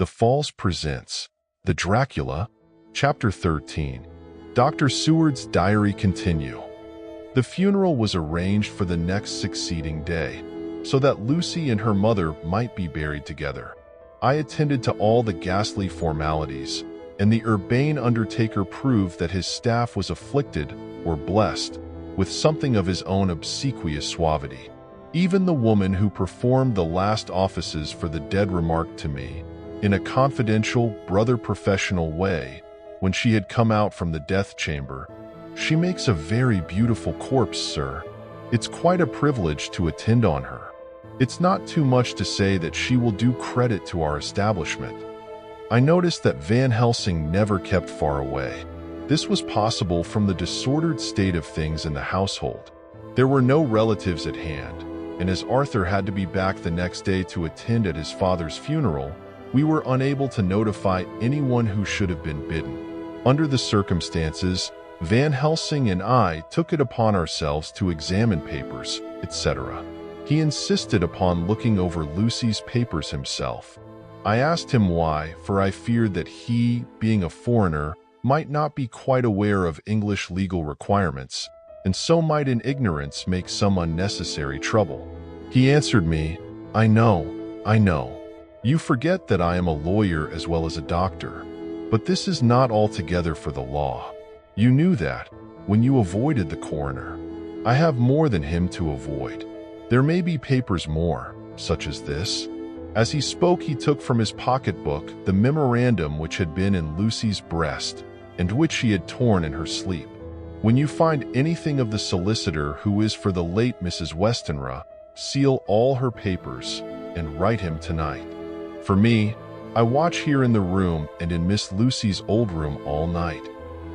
The Falls presents The Dracula, Chapter 13. Dr. Seward's diary continue. The funeral was arranged for the next succeeding day, so that Lucy and her mother might be buried together. I attended to all the ghastly formalities, and the urbane undertaker proved that his staff was afflicted or blessed with something of his own obsequious suavity. Even the woman who performed the last offices for the dead remarked to me, in a confidential, brother-professional way, when she had come out from the death chamber, "She makes a very beautiful corpse, sir. It's quite a privilege to attend on her. It's not too much to say that she will do credit to our establishment." I noticed that Van Helsing never kept far away. This was possible from the disordered state of things in the household. There were no relatives at hand, and as Arthur had to be back the next day to attend at his father's funeral, we were unable to notify anyone who should have been bidden. Under the circumstances, Van Helsing and I took it upon ourselves to examine papers, etc. He insisted upon looking over Lucy's papers himself. I asked him why, for I feared that he, being a foreigner, might not be quite aware of English legal requirements, and so might in ignorance make some unnecessary trouble. He answered me, I know. You forget that I am a lawyer as well as a doctor, but this is not altogether for the law. You knew that, when you avoided the coroner. I have more than him to avoid. There may be papers more, such as this." As he spoke, he took from his pocketbook the memorandum which had been in Lucy's breast, and which she had torn in her sleep. "When you find anything of the solicitor who is for the late Mrs. Westenra, seal all her papers, and write him tonight. For me, I watch here in the room and in Miss Lucy's old room all night,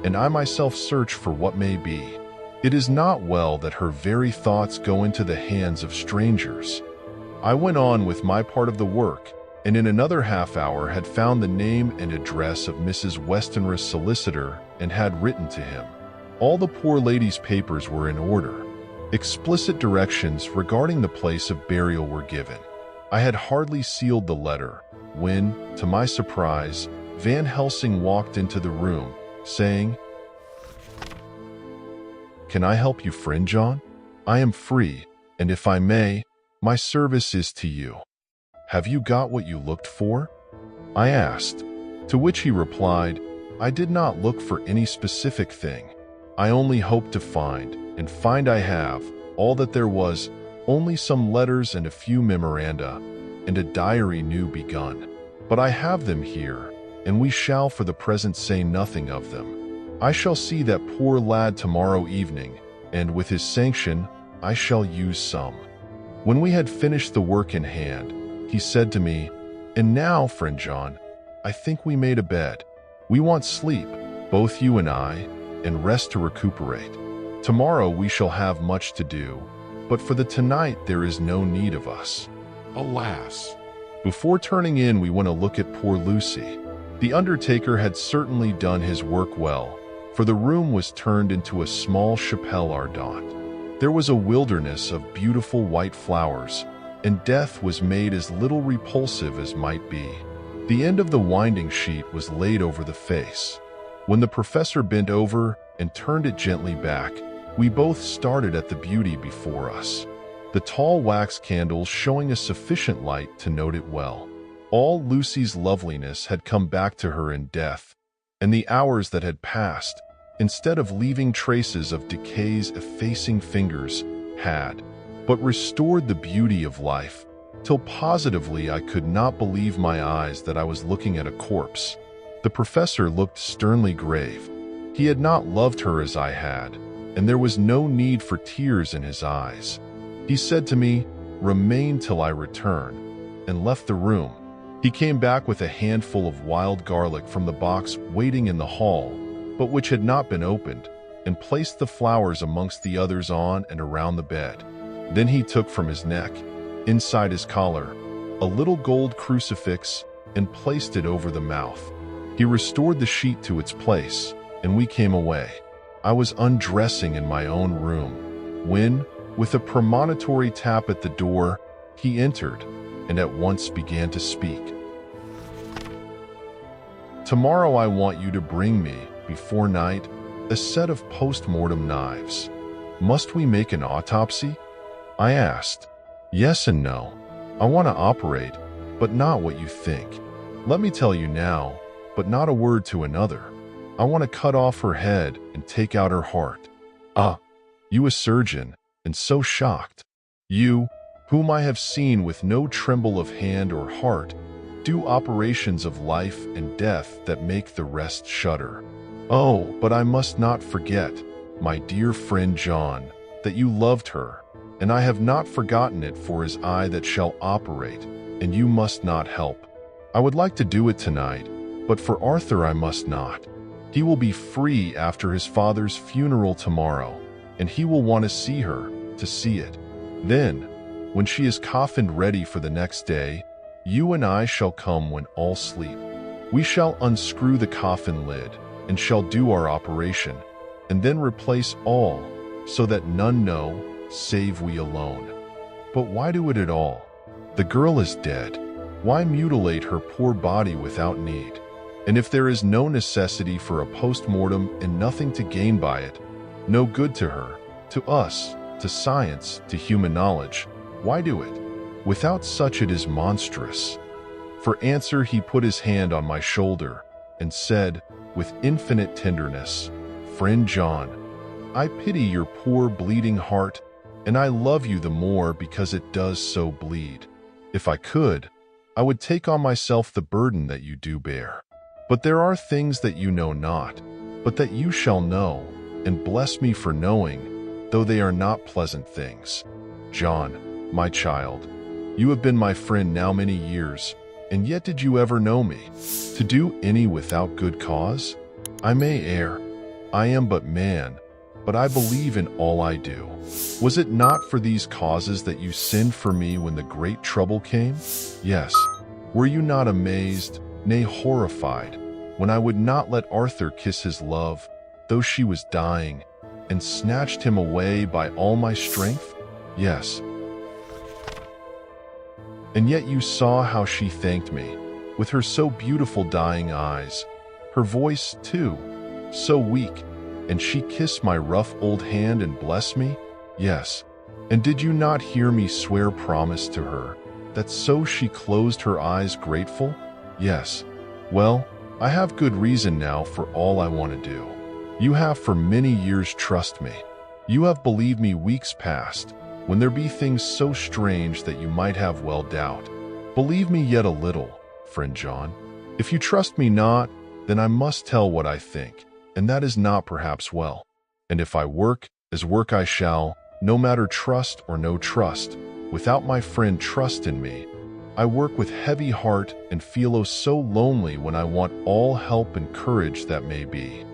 and I myself search for what may be. It is not well that her very thoughts go into the hands of strangers." I went on with my part of the work, and in another half hour had found the name and address of Mrs. Westenra's solicitor and had written to him. All the poor lady's papers were in order. Explicit directions regarding the place of burial were given. I had hardly sealed the letter when, to my surprise, Van Helsing walked into the room, saying, "Can I help you, friend John? I am free, and if I may, my service is to you. Have you got what you looked for?" I asked, to which he replied, "I did not look for any specific thing. I only hoped to find, and find I have, all that there was, only some letters and a few memoranda, and a diary new begun. But I have them here, and we shall for the present say nothing of them. I shall see that poor lad tomorrow evening, and with his sanction, I shall use some." When we had finished the work in hand, he said to me, "And now, friend John, I think we made a bed. We want sleep, both you and I, and rest to recuperate. Tomorrow we shall have much to do, but for the tonight there is no need of us." Alas! Before turning in, we went to look at poor Lucy. The undertaker had certainly done his work well, for the room was turned into a small chapelle ardente. There was a wilderness of beautiful white flowers, and death was made as little repulsive as might be. The end of the winding sheet was laid over the face. When the professor bent over and turned it gently back, we both started at the beauty before us, the tall wax candles showing a sufficient light to note it well. All Lucy's loveliness had come back to her in death, and the hours that had passed, instead of leaving traces of decay's effacing fingers, had but restored the beauty of life, till positively I could not believe my eyes that I was looking at a corpse. The professor looked sternly grave. He had not loved her as I had, and there was no need for tears in his eyes. He said to me, "Remain till I return," and left the room. He came back with a handful of wild garlic from the box waiting in the hall, but which had not been opened, and placed the flowers amongst the others on and around the bed. Then he took from his neck, inside his collar, a little gold crucifix and placed it over the mouth. He restored the sheet to its place, and we came away. I was undressing in my own room, when, with a premonitory tap at the door, he entered, and at once began to speak. Tomorrow I want you to bring me, before night, a set of post-mortem knives. Must we make an autopsy? I asked. Yes and no. I want to operate, but not what you think. Let me tell you now, but not a word to another. I want to cut off her head and take out her heart. Ah, you a surgeon, and so shocked. You, whom I have seen with no tremble of hand or heart, do operations of life and death that make the rest shudder. Oh, but I must not forget, my dear friend John, that you loved her, and I have not forgotten it, for his eye that shall operate, and you must not help. I would like to do it tonight, but for Arthur I must not. He will be free after his father's funeral tomorrow, and he will want to see her, to see it. Then, when she is coffined ready for the next day, you and I shall come when all sleep. We shall unscrew the coffin lid, and shall do our operation, and then replace all, so that none know, save we alone. But why do it at all? The girl is dead. Why mutilate her poor body without need? And if there is no necessity for a post-mortem and nothing to gain by it, no good to her, to us, to science, to human knowledge, why do it? Without such it is monstrous. For answer he put his hand on my shoulder and said, with infinite tenderness, Friend John, I pity your poor bleeding heart, and I love you the more because it does so bleed. If I could, I would take on myself the burden that you do bear. But there are things that you know not, but that you shall know, and bless me for knowing, though they are not pleasant things. John, my child, you have been my friend now many years, and yet did you ever know me? To do any without good cause? I may err. I am but man, but I believe in all I do. Was it not for these causes that you sinned for me when the great trouble came? Yes. Were you not amazed, nay horrified, when I would not let Arthur kiss his love, though she was dying, and snatched him away by all my strength? Yes. And yet you saw how she thanked me, with her so beautiful dying eyes, her voice, too, so weak, and she kissed my rough old hand and blessed me? Yes. And did you not hear me swear promise to her, that so she closed her eyes grateful? Yes. Well, I have good reason now for all I want to do. You have for many years trust me. You have believed me weeks past, when there be things so strange that you might have well doubt. Believe me yet a little, friend John. If you trust me not, then I must tell what I think, and that is not perhaps well. And if I work, as work I shall, no matter trust or no trust, without my friend trust in me, I work with heavy heart and feel so lonely when I want all help and courage that may be.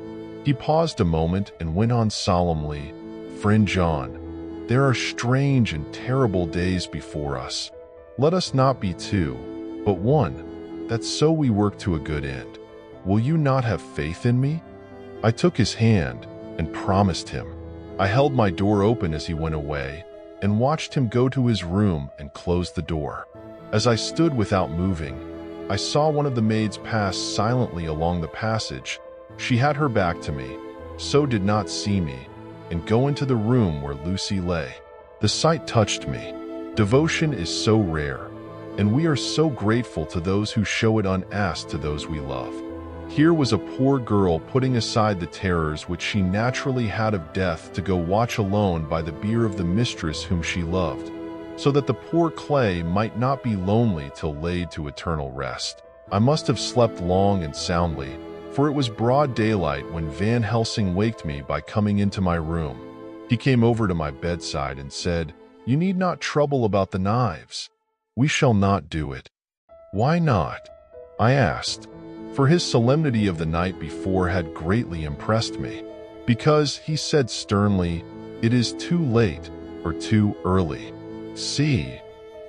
He paused a moment and went on solemnly, Friend John, there are strange and terrible days before us. Let us not be two, but one, that so we work to a good end. Will you not have faith in me? I took his hand and promised him. I held my door open as he went away and watched him go to his room and close the door. As I stood without moving, I saw one of the maids pass silently along the passage. She had her back to me, so did not see me, and go into the room where Lucy lay. The sight touched me. Devotion is so rare, and we are so grateful to those who show it unasked to those we love. Here was a poor girl putting aside the terrors which she naturally had of death to go watch alone by the bier of the mistress whom she loved, so that the poor clay might not be lonely till laid to eternal rest. I must have slept long and soundly, for it was broad daylight when Van Helsing waked me by coming into my room. He came over to my bedside and said, You need not trouble about the knives. We shall not do it. Why not? I asked, for his solemnity of the night before had greatly impressed me. Because, he said sternly, it is too late, or too early. See,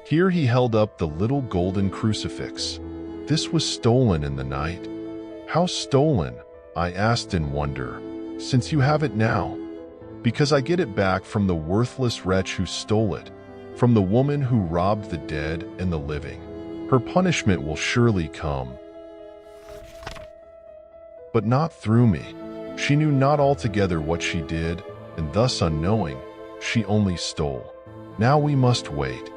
here he held up the little golden crucifix. This was stolen in the night. How stolen? I asked in wonder, since you have it now. Because I get it back from the worthless wretch who stole it, from the woman who robbed the dead and the living. Her punishment will surely come. but not through me. She knew not altogether what she did, and thus unknowing, she only stole. Now we must wait."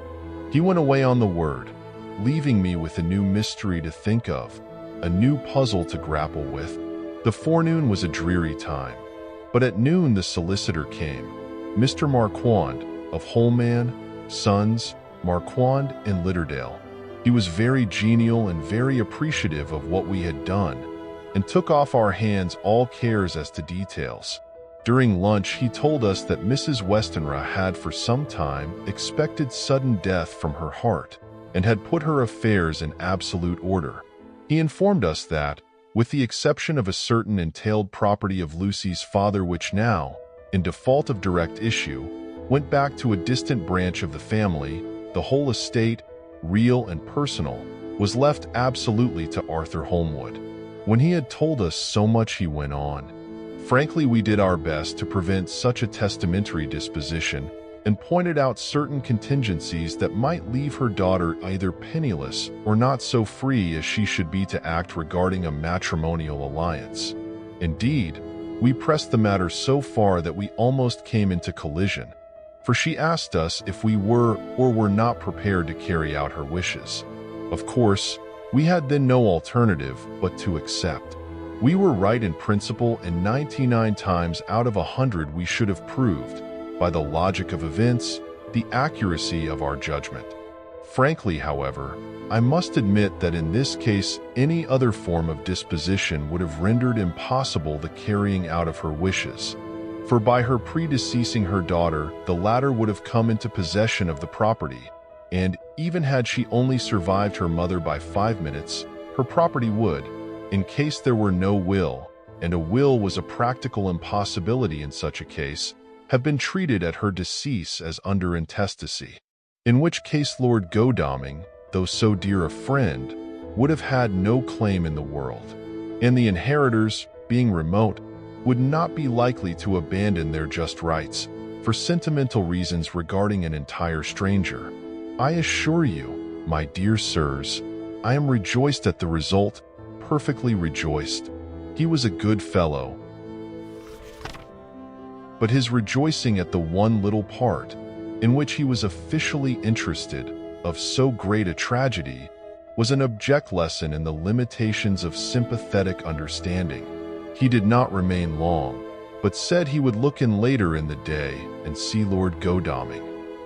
He went away on the word, leaving me with a new mystery to think of, a new puzzle to grapple with. The forenoon was a dreary time, but at noon the solicitor came, Mr. Marquand, of Holman, Sons, Marquand in Litterdale. He was very genial and very appreciative of what we had done, and took off our hands all cares as to details. During lunch, he told us that Mrs. Westenra had for some time expected sudden death from her heart, and had put her affairs in absolute order. He informed us that, with the exception of a certain entailed property of Lucy's father which now, in default of direct issue, went back to a distant branch of the family, the whole estate, real and personal, was left absolutely to Arthur Holmwood. When he had told us so much, he went on, "Frankly, we did our best to prevent such a testamentary disposition, and pointed out certain contingencies that might leave her daughter either penniless or not so free as she should be to act regarding a matrimonial alliance. Indeed, we pressed the matter so far that we almost came into collision, for she asked us if we were or were not prepared to carry out her wishes. Of course, we had then no alternative but to accept. We were right in principle, and 99 times out of 100 we should have proved, by the logic of events, the accuracy of our judgment. Frankly, however, I must admit that in this case any other form of disposition would have rendered impossible the carrying out of her wishes, for by her predeceasing her daughter, the latter would have come into possession of the property, and even had she only survived her mother by 5 minutes, her property would, in case there were no will, and a will was a practical impossibility in such a case, have been treated at her decease as under intestacy, in which case Lord Godalming, though so dear a friend, would have had no claim in the world, and the inheritors, being remote, would not be likely to abandon their just rights for sentimental reasons regarding an entire stranger. I assure you, my dear sirs, I am rejoiced at the result, perfectly rejoiced. He was a good fellow, but his rejoicing at the one little part, in which he was officially interested, of so great a tragedy, was an object lesson in the limitations of sympathetic understanding. He did not remain long, but said he would look in later in the day and see Lord Godalming.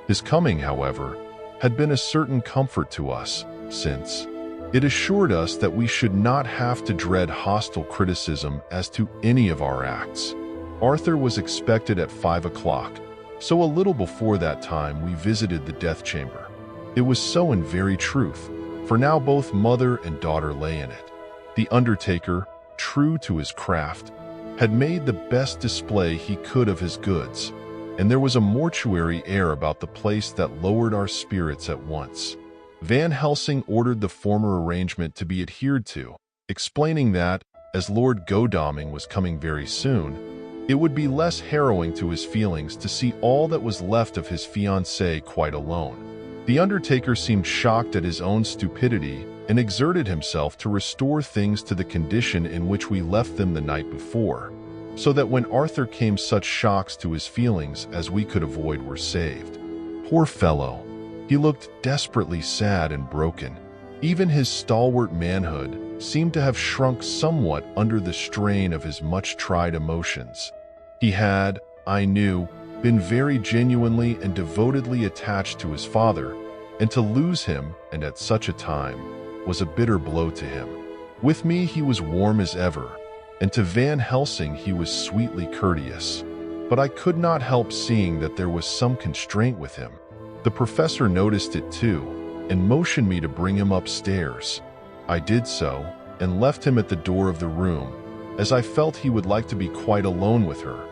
His coming, however, had been a certain comfort to us, since it assured us that we should not have to dread hostile criticism as to any of our acts. Arthur was expected at 5 o'clock, so a little before that time we visited the death chamber. It was so in very truth, for now both mother and daughter lay in it. The undertaker, true to his craft, had made the best display he could of his goods, and there was a mortuary air about the place that lowered our spirits at once. Van Helsing ordered the former arrangement to be adhered to, explaining that, as Lord Godalming was coming very soon, it would be less harrowing to his feelings to see all that was left of his fiancée quite alone. The undertaker seemed shocked at his own stupidity and exerted himself to restore things to the condition in which we left them the night before, so that when Arthur came such shocks to his feelings as we could avoid were saved. Poor fellow! He looked desperately sad and broken. Even his stalwart manhood seemed to have shrunk somewhat under the strain of his much-tried emotions. He had, I knew, been very genuinely and devotedly attached to his father, and to lose him, and at such a time, was a bitter blow to him. With me he was warm as ever, and to Van Helsing he was sweetly courteous. But I could not help seeing that there was some constraint with him. The professor noticed it too, and motioned me to bring him upstairs. I did so, and left him at the door of the room, as I felt he would like to be quite alone with her.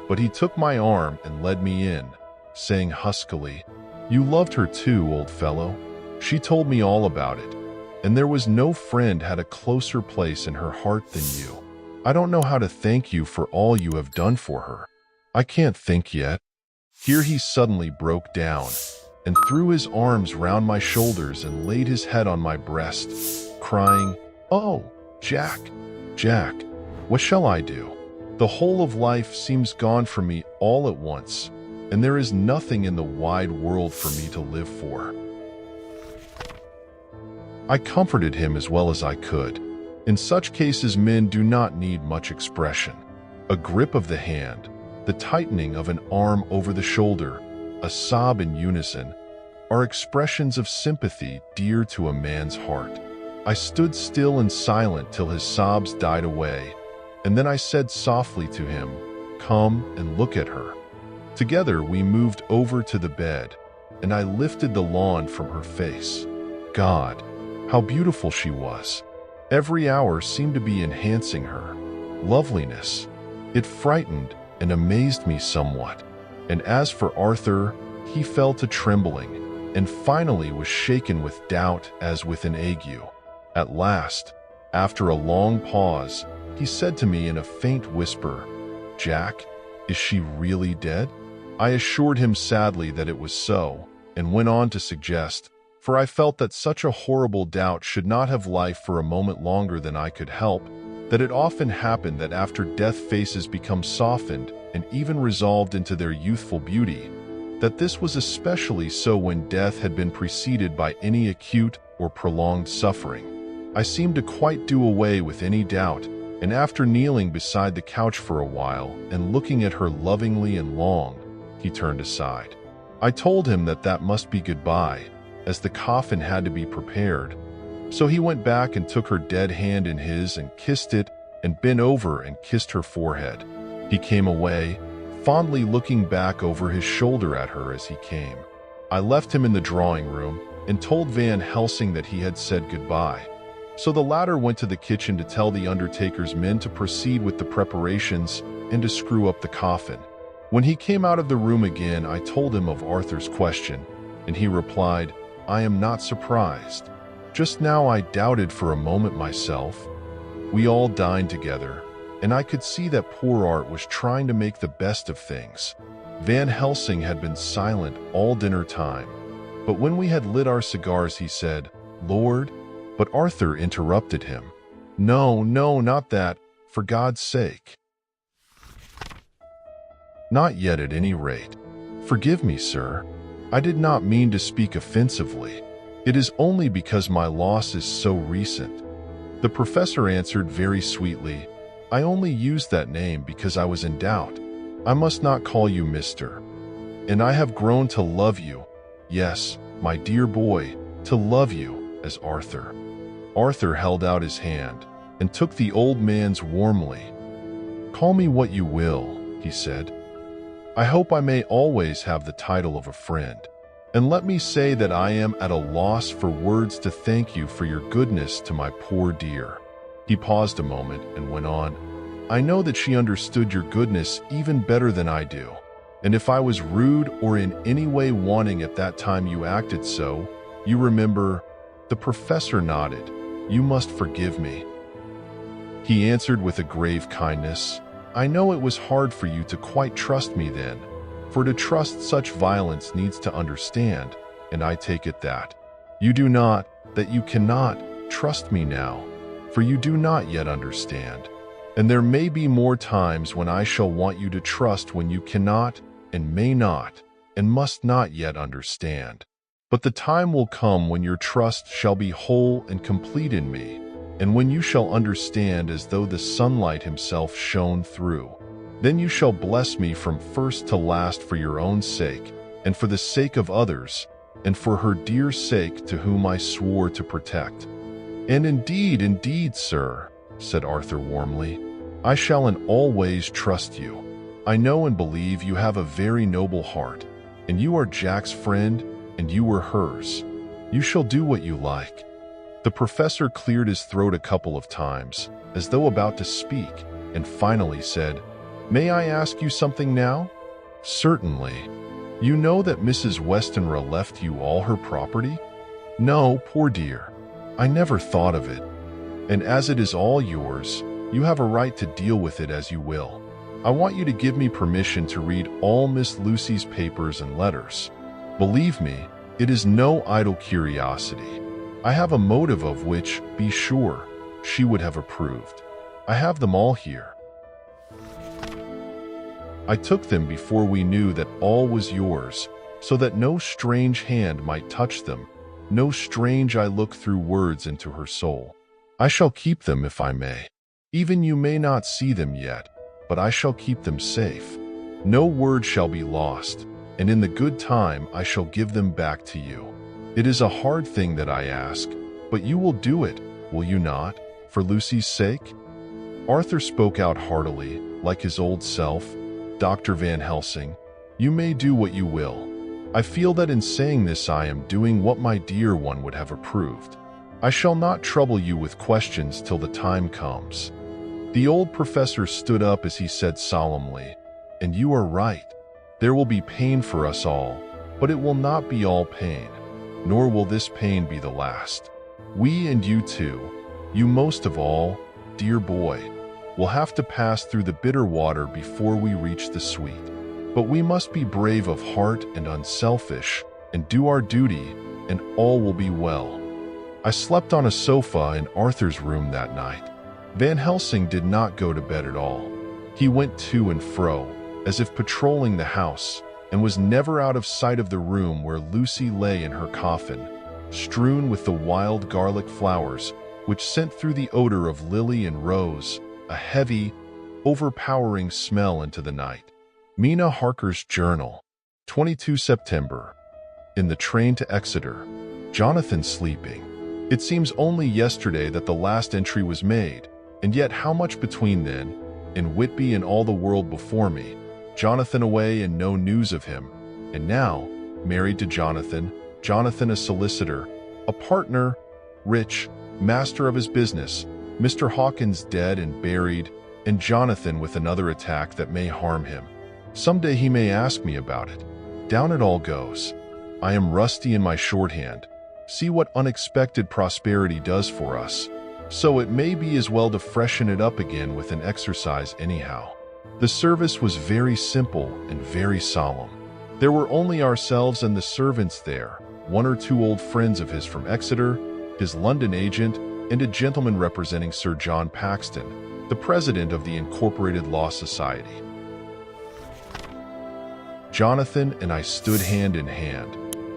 But he took my arm and led me in, saying huskily, "You loved her too, old fellow. She told me all about it, and there was no friend had a closer place in her heart than you. I don't know how to thank you for all you have done for her. I can't think yet." Here he suddenly broke down, and threw his arms round my shoulders and laid his head on my breast, crying, "Oh, Jack, Jack, What shall I do? The whole of life seems gone from me all at once, and there is nothing in the wide world for me to live for." I comforted him as well as I could. In such cases, men do not need much expression. A grip of the hand, the tightening of an arm over the shoulder, a sob in unison, are expressions of sympathy dear to a man's heart. I stood still and silent till his sobs died away, and then I said softly to him, "Come and look at her." Together we moved over to the bed, and I lifted the lawn from her face. God, how beautiful she was! Every hour seemed to be enhancing her loveliness. It frightened and amazed me somewhat. And as for Arthur, he fell to trembling, and finally was shaken with doubt as with an ague. At last, after a long pause, he said to me in a faint whisper, "Jack, is she really dead?" I assured him sadly that it was so, and went on to suggest, for I felt that such a horrible doubt should not have life for a moment longer than I could help, that it often happened that after death faces become softened and even resolved into their youthful beauty, that this was especially so when death had been preceded by any acute or prolonged suffering. I seemed to quite do away with any doubt, and after kneeling beside the couch for a while and looking at her lovingly and long, he turned aside. I told him that that must be goodbye, as the coffin had to be prepared. So he went back and took her dead hand in his and kissed it, and bent over and kissed her forehead. He came away, fondly looking back over his shoulder at her as he came. I left him in the drawing room and told Van Helsing that he had said goodbye. So the latter went to the kitchen to tell the undertaker's men to proceed with the preparations and to screw up the coffin. When he came out of the room again, I told him of Arthur's question, and he replied, "I am not surprised. Just now I doubted for a moment myself." We all dined together, and I could see that poor Art was trying to make the best of things. Van Helsing had been silent all dinner time, but when we had lit our cigars he said, "Lord," but Arthur interrupted him. "No, no, not that, for God's sake." "Not yet at any rate. Forgive me, sir. I did not mean to speak offensively. It is only because my loss is so recent." The professor answered very sweetly, "I only used that name because I was in doubt. I must not call you Mr. And I have grown to love you, yes, my dear boy, to love you as Arthur." Arthur held out his hand and took the old man's warmly. "Call me what you will," he said. "I hope I may always have the title of a friend. And let me say that I am at a loss for words to thank you for your goodness to my poor dear." He paused a moment and went on, "I know that she understood your goodness even better than I do, and if I was rude or in any way wanting at that time you acted so, you remember—" The professor nodded. "You must forgive me." He answered with a grave kindness, "I know it was hard for you to quite trust me then, for to trust such violence needs to understand, and I take it that you do not, that you cannot, trust me now, for you do not yet understand. And there may be more times when I shall want you to trust when you cannot, and may not, and must not yet understand. But the time will come when your trust shall be whole and complete in me, and when you shall understand as though the sunlight himself shone through. Then you shall bless me from first to last for your own sake, and for the sake of others, and for her dear sake to whom I swore to protect." "And indeed, sir," said Arthur warmly, "I shall in all ways trust you. I know and believe you have a very noble heart, and you are Jack's friend, and you were hers. You shall do what you like." The professor cleared his throat a couple of times, as though about to speak, and finally said, "May I ask you something now?" "Certainly. You know that Mrs. Westenra left you all her property?" "No, poor dear. I never thought of it. And as it is all yours, you have a right to deal with it as you will. I want you to give me permission to read all Miss Lucy's papers and letters. Believe me, it is no idle curiosity. I have a motive of which, be sure, she would have approved. I have them all here. I took them before we knew that all was yours, so that no strange hand might touch them, no strange eye look through words into her soul. I shall keep them if I may. Even you may not see them yet, but I shall keep them safe. No word shall be lost, and in the good time I shall give them back to you. It is a hard thing that I ask, but you will do it, will you not, for Lucy's sake? Arthur spoke out heartily, like his old self. Dr. Van Helsing, you may do what you will. I feel that in saying this I am doing what my dear one would have approved. I shall not trouble you with questions till the time comes. The old professor stood up as he said solemnly, and you are right. There will be pain for us all, but it will not be all pain, nor will this pain be the last. We and you too, you most of all, dear boy, will have to pass through the bitter water before we reach the sweet. But we must be brave of heart and unselfish, and do our duty, and all will be well. I slept on a sofa in Arthur's room that night. Van Helsing did not go to bed at all. He went to and fro, as if patrolling the house, and was never out of sight of the room where Lucy lay in her coffin, strewn with the wild garlic flowers, which sent through the odor of lily and rose a heavy, overpowering smell into the night. Mina Harker's journal, 22 September. In the train to Exeter, Jonathan sleeping. It seems only yesterday that the last entry was made, and yet how much between then, in Whitby and all the world before me, Jonathan away and no news of him, and now, married to Jonathan, Jonathan a solicitor, a partner, rich, master of his business, Mr. Hawkins dead and buried, and Jonathan with another attack that may harm him. Someday he may ask me about it. Down it all goes. I am rusty in my shorthand. See what unexpected prosperity does for us. So it may be as well to freshen it up again with an exercise anyhow. The service was very simple and very solemn. There were only ourselves and the servants there, one or two old friends of his from Exeter, his London agent, and a gentleman representing Sir John Paxton, the president of the Incorporated Law Society. Jonathan and I stood hand in hand,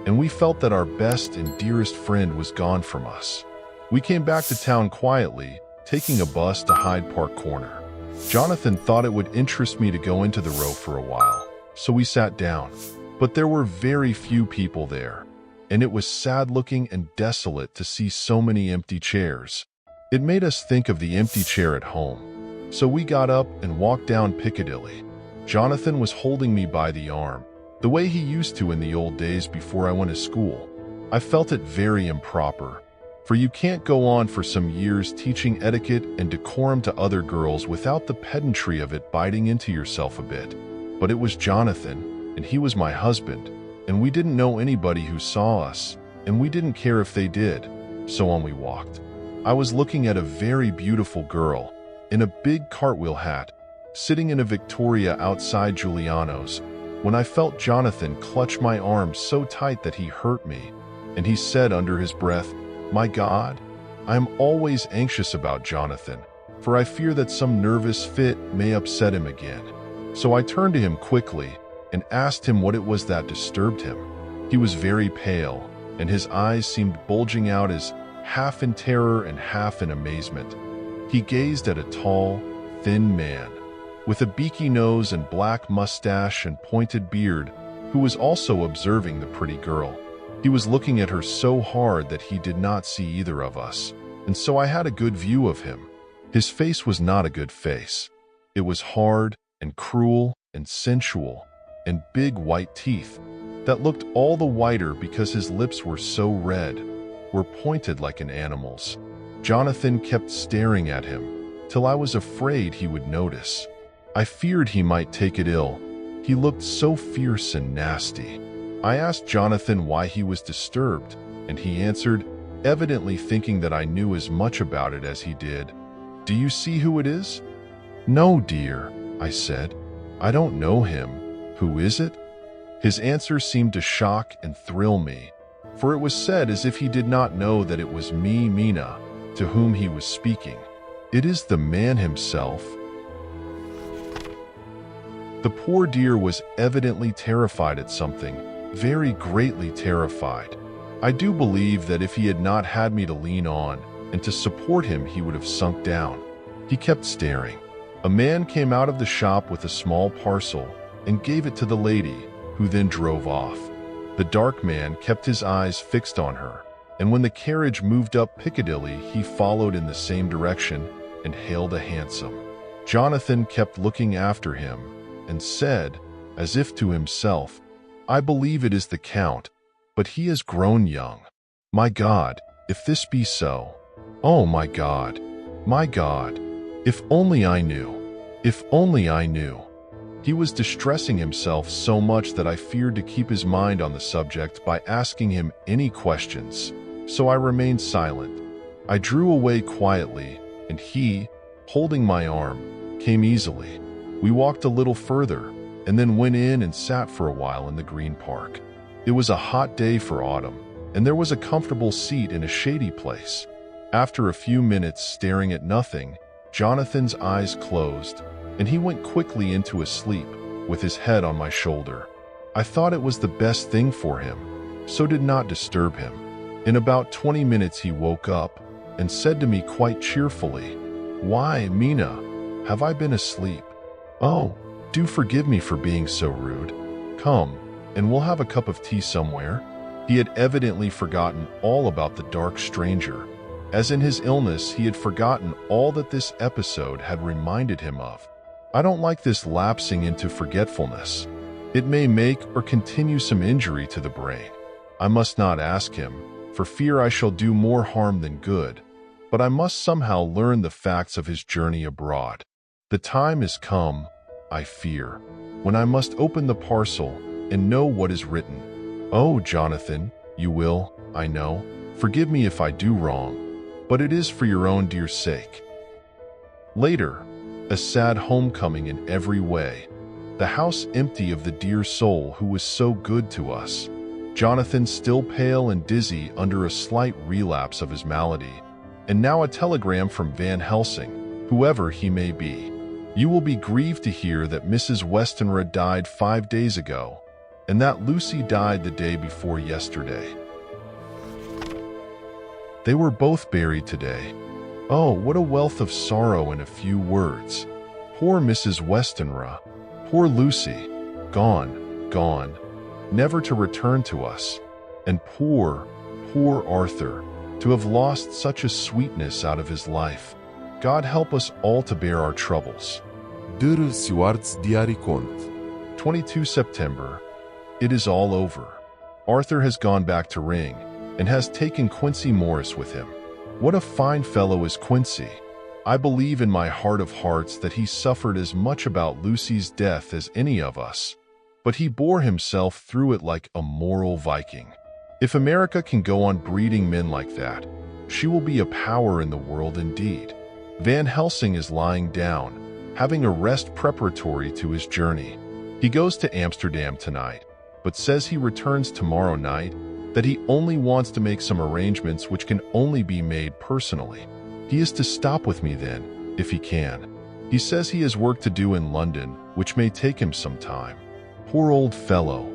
and we felt that our best and dearest friend was gone from us. We came back to town quietly, taking a bus to Hyde Park Corner. Jonathan thought it would interest me to go into the Row for a while, so we sat down. But there were very few people there, and it was sad-looking and desolate to see so many empty chairs. It made us think of the empty chair at home. So we got up and walked down Piccadilly. Jonathan was holding me by the arm, the way he used to in the old days before I went to school. I felt it very improper, for you can't go on for some years teaching etiquette and decorum to other girls without the pedantry of it biting into yourself a bit. But it was Jonathan, and he was my husband, and we didn't know anybody who saw us, and we didn't care if they did, so on we walked. I was looking at a very beautiful girl, in a big cartwheel hat, sitting in a Victoria outside Giuliano's, when I felt Jonathan clutch my arm so tight that he hurt me, and he said under his breath, "My God, I am always anxious about Jonathan, for I fear that some nervous fit may upset him again." So I turned to him quickly and asked him what it was that disturbed him. He was very pale, and his eyes seemed bulging out as half in terror and half in amazement. He gazed at a tall, thin man, with a beaky nose and black mustache and pointed beard, who was also observing the pretty girl. He was looking at her so hard that he did not see either of us, and so I had a good view of him. His face was not a good face. It was hard and cruel and sensual, and big white teeth, that looked all the whiter because his lips were so red, were pointed like an animal's. Jonathan kept staring at him, till I was afraid he would notice. I feared he might take it ill. He looked so fierce and nasty. I asked Jonathan why he was disturbed, and he answered, evidently thinking that I knew as much about it as he did, "Do you see who it is?" "No, dear," I said. "I don't know him. Who is it?" His answer seemed to shock and thrill me, for it was said as if he did not know that it was me, Mina, to whom he was speaking. It is the man himself. The poor dear was evidently terrified at something, very greatly terrified. I do believe that if he had not had me to lean on and to support him, he would have sunk down. He kept staring. A man came out of the shop with a small parcel and gave it to the lady, who then drove off. The dark man kept his eyes fixed on her, and when the carriage moved up Piccadilly, he followed in the same direction and hailed a hansom. Jonathan kept looking after him and said, as if to himself, "I believe it is the Count, but he has grown young. My God, if this be so. Oh, my God, my God, if only I knew, if only I knew." He was distressing himself so much that I feared to keep his mind on the subject by asking him any questions, so I remained silent. I drew away quietly, and he, holding my arm, came easily. We walked a little further, and then went in and sat for a while in the Green Park. It was a hot day for autumn, and there was a comfortable seat in a shady place. After a few minutes staring at nothing, Jonathan's eyes closed, and he went quickly into a sleep, with his head on my shoulder. I thought it was the best thing for him, so did not disturb him. In about 20 minutes he woke up, and said to me quite cheerfully, "Why, Mina, have I been asleep? Oh, do forgive me for being so rude. Come, and we'll have a cup of tea somewhere." He had evidently forgotten all about the dark stranger. As in his illness, he had forgotten all that this episode had reminded him of. I don't like this lapsing into forgetfulness. It may make or continue some injury to the brain. I must not ask him, for fear I shall do more harm than good, but I must somehow learn the facts of his journey abroad. The time is come, I fear, when I must open the parcel and know what is written. Oh, Jonathan, you will, I know, forgive me if I do wrong, but it is for your own dear sake. Later, a sad homecoming in every way. The house empty of the dear soul who was so good to us. Jonathan still pale and dizzy under a slight relapse of his malady, and now a telegram from Van Helsing, whoever he may be. "You will be grieved to hear that Mrs. Westenra died 5 days ago, and that Lucy died the day before yesterday. They were both buried today. Oh, what a wealth of sorrow in a few words. Poor Mrs. Westenra, poor Lucy, gone, gone, never to return to us, and poor, poor Arthur, to have lost such a sweetness out of his life. God help us all to bear our troubles." 22 September. It is all over. Arthur has gone back to Ring, and has taken Quincy Morris with him. What a fine fellow is Quincy! I believe in my heart of hearts that he suffered as much about Lucy's death as any of us, but he bore himself through it like a moral Viking. If America can go on breeding men like that, she will be a power in the world indeed. Van Helsing is lying down, having a rest preparatory to his journey. He goes to Amsterdam tonight, but says he returns tomorrow night, that he only wants to make some arrangements which can only be made personally. He is to stop with me then, if he can. He says he has work to do in London, which may take him some time. Poor old fellow.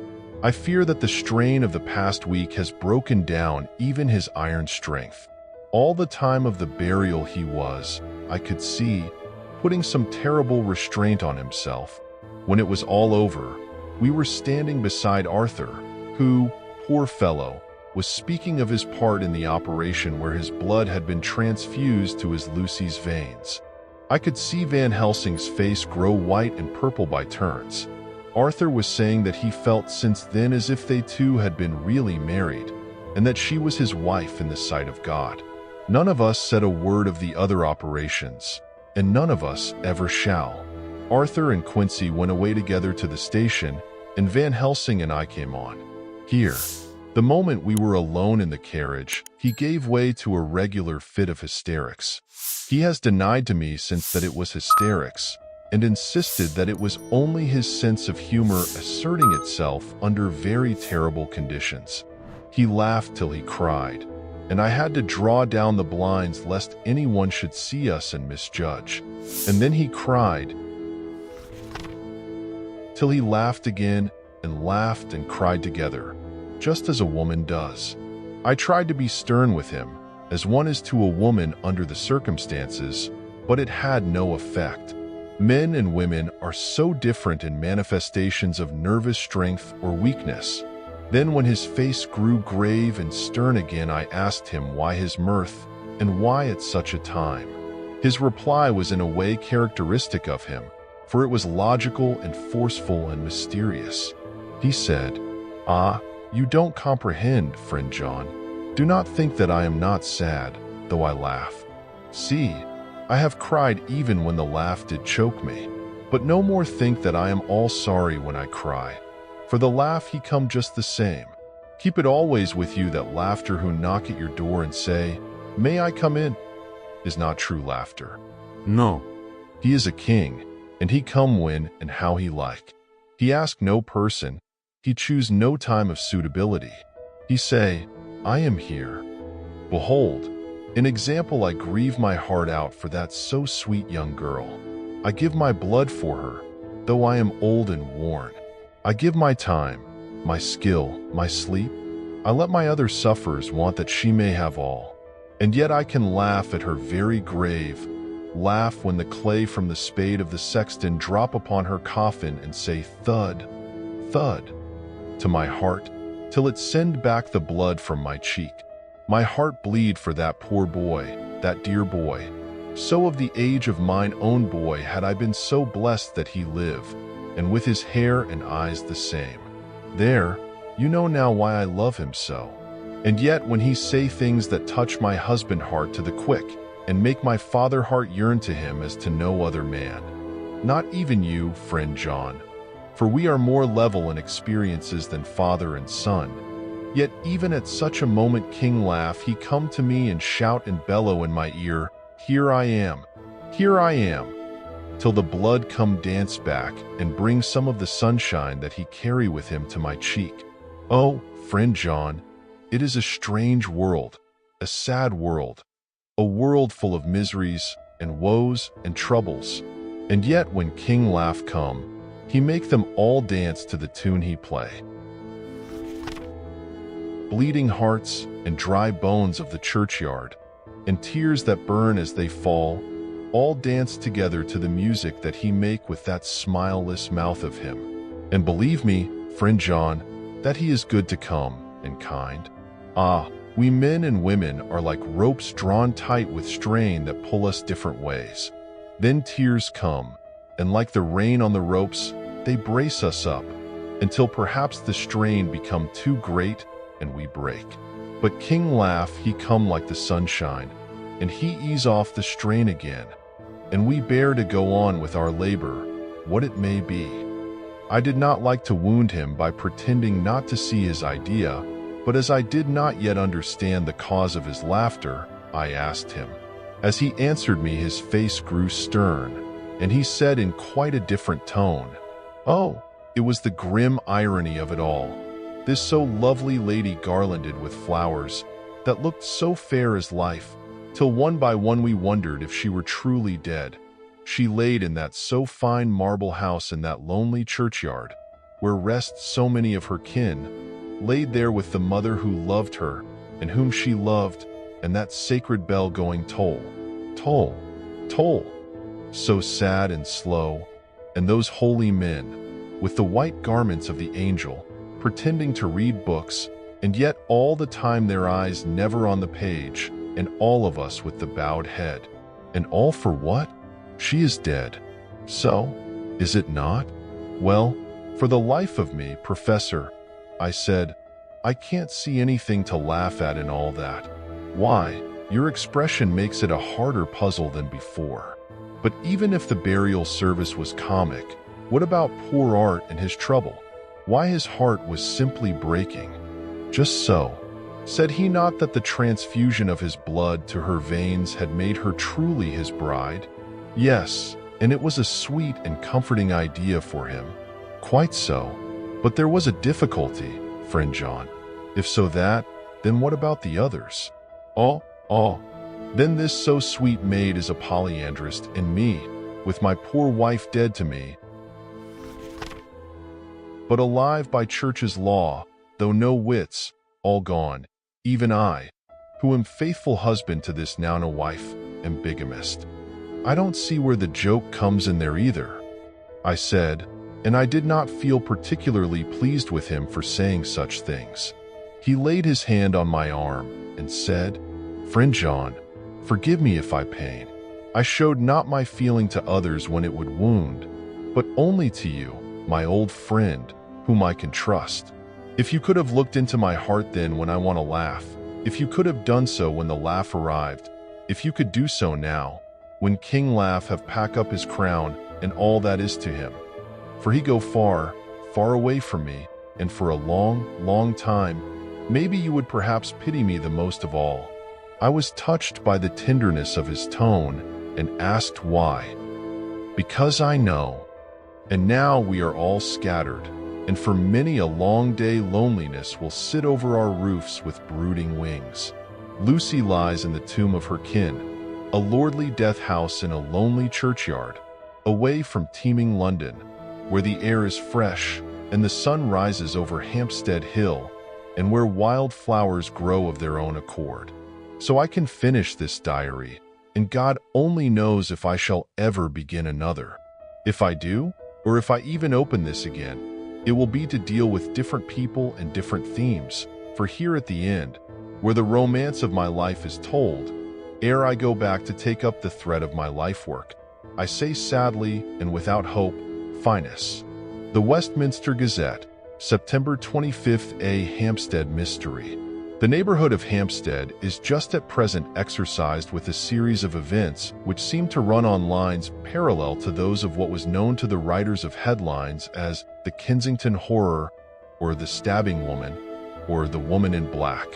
I fear that the strain of the past week has broken down even his iron strength. All the time of the burial he was, I could see, putting some terrible restraint on himself. When it was all over, we were standing beside Arthur, who, poor fellow, was speaking of his part in the operation where his blood had been transfused to his Lucy's veins. I could see Van Helsing's face grow white and purple by turns. Arthur was saying that he felt since then as if they two had been really married, and that she was his wife in the sight of God. None of us said a word of the other operations, and none of us ever shall. Arthur and Quincy went away together to the station, and Van Helsing and I came on. Here, the moment we were alone in the carriage, he gave way to a regular fit of hysterics. He has denied to me since that it was hysterics, and insisted that it was only his sense of humor asserting itself under very terrible conditions. He laughed till he cried. and I had to draw down the blinds lest anyone should see us and misjudge. And then he cried, till he laughed again and laughed and cried together, just as a woman does. I tried to be stern with him, as one is to a woman under the circumstances, but it had no effect. Men and women are so different in manifestations of nervous strength or weakness. Then when his face grew grave and stern again, I asked him why his mirth and why at such a time. His reply was in a way characteristic of him, for it was logical and forceful and mysterious. He said, "Ah, you don't comprehend, friend John. Do not think that I am not sad, though I laugh. See, I have cried even when the laugh did choke me. But no more think that I am all sorry when I cry. For the laugh he come just the same. Keep it always with you that laughter who knock at your door and say, 'May I come in?' is not true laughter. No. He is a king, and he come when and how he like. He ask no person, he choose no time of suitability. He say, 'I am here.' Behold, an example, I grieve my heart out for that so sweet young girl. I give my blood for her, though I am old and worn. I give my time, my skill, my sleep. I let my other sufferers want that she may have all. And yet I can laugh at her very grave, laugh when the clay from the spade of the sexton drop upon her coffin and say thud, thud, to my heart, till it send back the blood from my cheek. My heart bleed for that poor boy, that dear boy. So of the age of mine own boy had I been so blessed that he live, and with his hair and eyes the same. There, you know now why I love him so. And yet when he say things that touch my husband heart to the quick, and make my father heart yearn to him as to no other man. Not even you, friend John, for we are more level in experiences than father and son. Yet even at such a moment king laugh, he come to me and shout and bellow in my ear, 'Here I am, here I am,' till the blood come dance back and bring some of the sunshine that he carry with him to my cheek. Oh, friend John, it is a strange world, a sad world, a world full of miseries and woes and troubles. And yet when king laugh come, he make them all dance to the tune he play. Bleeding hearts and dry bones of the churchyard, and tears that burn as they fall, all dance together to the music that he make with that smileless mouth of him. And believe me, friend John, that he is good to come and kind. Ah, we men and women are like ropes drawn tight with strain that pull us different ways. Then tears come, and like the rain on the ropes, they brace us up, until perhaps the strain become too great and we break. But king laugh, he come like the sunshine, and he ease off the strain again, and we bear to go on with our labor, what it may be. I did not like to wound him by pretending not to see his idea, but as I did not yet understand the cause of his laughter, I asked him. As he answered me, his face grew stern, and he said in quite a different tone, "Oh, it was the grim irony of it all. This so lovely lady garlanded with flowers, that looked so fair as life, till one by one we wondered if she were truly dead. She laid in that so fine marble house in that lonely churchyard, where rest so many of her kin, laid there with the mother who loved her, and whom she loved, and that sacred bell going toll, toll, toll, so sad and slow, and those holy men, with the white garments of the angel, pretending to read books, and yet all the time their eyes never on the page, and all of us with the bowed head. And all for what? She is dead. So, is it not? Well, for the life of me, Professor, I said, I can't see anything to laugh at in all that. Why, your expression makes it a harder puzzle than before. But even if the burial service was comic, what about poor Art and his trouble? Why, his heart was simply breaking. Just so. Said he not that the transfusion of his blood to her veins had made her truly his bride? Yes, and it was a sweet and comforting idea for him. Quite so. But there was a difficulty, friend John. If so that, then what about the others? Oh, oh. Then this so sweet maid is a polyandrist, and me, with my poor wife dead to me, but alive by church's law, though no wits, all gone, even I, who am faithful husband to this now no wife, am bigamist. I don't see where the joke comes in there either, I said, and I did not feel particularly pleased with him for saying such things. He laid his hand on my arm and said, "Friend John, forgive me if I pain. I showed not my feeling to others when it would wound, but only to you, my old friend, whom I can trust. If you could have looked into my heart then when I want to laugh, if you could have done so when the laugh arrived, if you could do so now, when King Laugh have pack up his crown and all that is to him. For he go far, far away from me, and for a long, long time, maybe you would perhaps pity me the most of all." I was touched by the tenderness of his tone and asked why. "Because I know. And now we are all scattered, and for many a long day loneliness will sit over our roofs with brooding wings. Lucy lies in the tomb of her kin, a lordly death house in a lonely churchyard, away from teeming London, where the air is fresh and the sun rises over Hampstead Hill, and where wild flowers grow of their own accord. So I can finish this diary, and God only knows if I shall ever begin another. If I do, or if I even open this again, it will be to deal with different people and different themes, for here at the end, where the romance of my life is told, ere I go back to take up the thread of my life work, I say sadly and without hope, Finis. The Westminster Gazette, September 25th. A Hampstead Mystery. The neighborhood of Hampstead is just at present exercised with a series of events which seem to run on lines parallel to those of what was known to the writers of headlines as the Kensington Horror, or the Stabbing Woman, or the Woman in Black.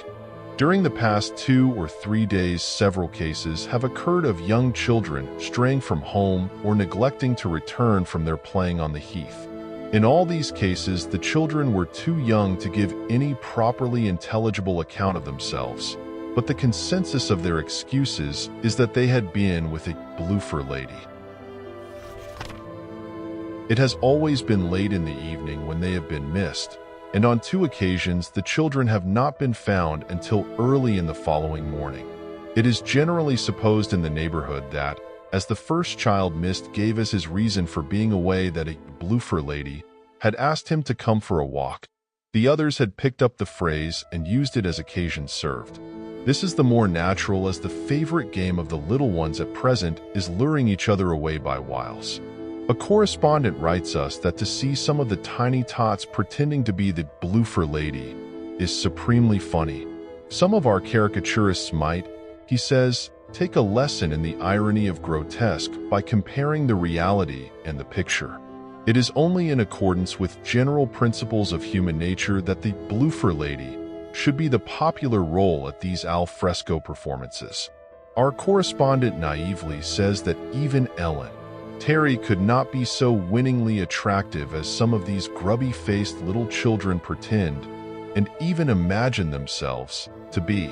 During the past 2 or 3 days, several cases have occurred of young children straying from home or neglecting to return from their playing on the heath. In all these cases, the children were too young to give any properly intelligible account of themselves, but the consensus of their excuses is that they had been with a bloofer lady. It has always been late in the evening when they have been missed, and on 2 occasions the children have not been found until early in the following morning. It is generally supposed in the neighborhood that, as the first child missed gave as his reason for being away that a bloofer lady had asked him to come for a walk, the others had picked up the phrase and used it as occasion served. This is the more natural, as the favorite game of the little ones at present is luring each other away by whiles. A correspondent writes us that to see some of the tiny tots pretending to be the bloofer lady is supremely funny. Some of our caricaturists might, he says, take a lesson in the irony of grotesque by comparing the reality and the picture. It is only in accordance with general principles of human nature that the bloofer lady should be the popular role at these al fresco performances. Our correspondent naively says that even Ellen Terry could not be so winningly attractive as some of these grubby-faced little children pretend and even imagine themselves to be.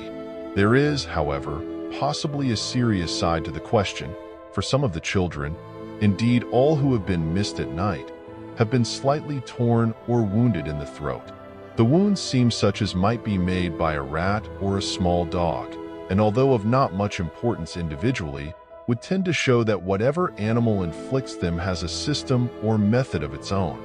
There is, however, possibly a serious side to the question, for some of the children, indeed all who have been missed at night, have been slightly torn or wounded in the throat. The wounds seem such as might be made by a rat or a small dog, and although of not much importance individually, would tend to show that whatever animal inflicts them has a system or method of its own.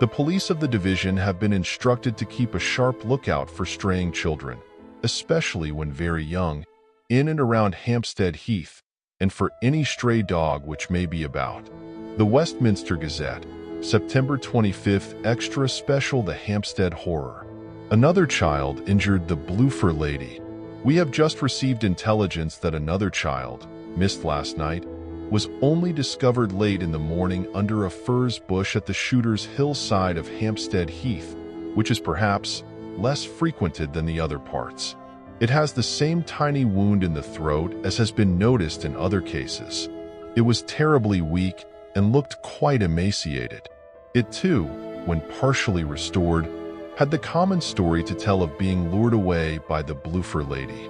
The police of the division have been instructed to keep a sharp lookout for straying children, especially when very young, in and around Hampstead Heath, and for any stray dog which may be about. The Westminster Gazette, September 25th. Extra Special. The Hampstead Horror. Another child injured the bloofer lady. We have just received intelligence that another child, missed last night, was only discovered late in the morning under a furze bush at the Shooter's Hill side of Hampstead Heath, which is perhaps less frequented than the other parts. It has the same tiny wound in the throat as has been noticed in other cases. It was terribly weak and looked quite emaciated. It too, when partially restored, had the common story to tell of being lured away by the bloofer lady.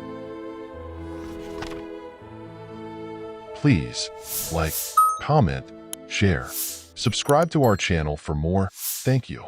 Please like, comment, share, subscribe to our channel for more. Thank you.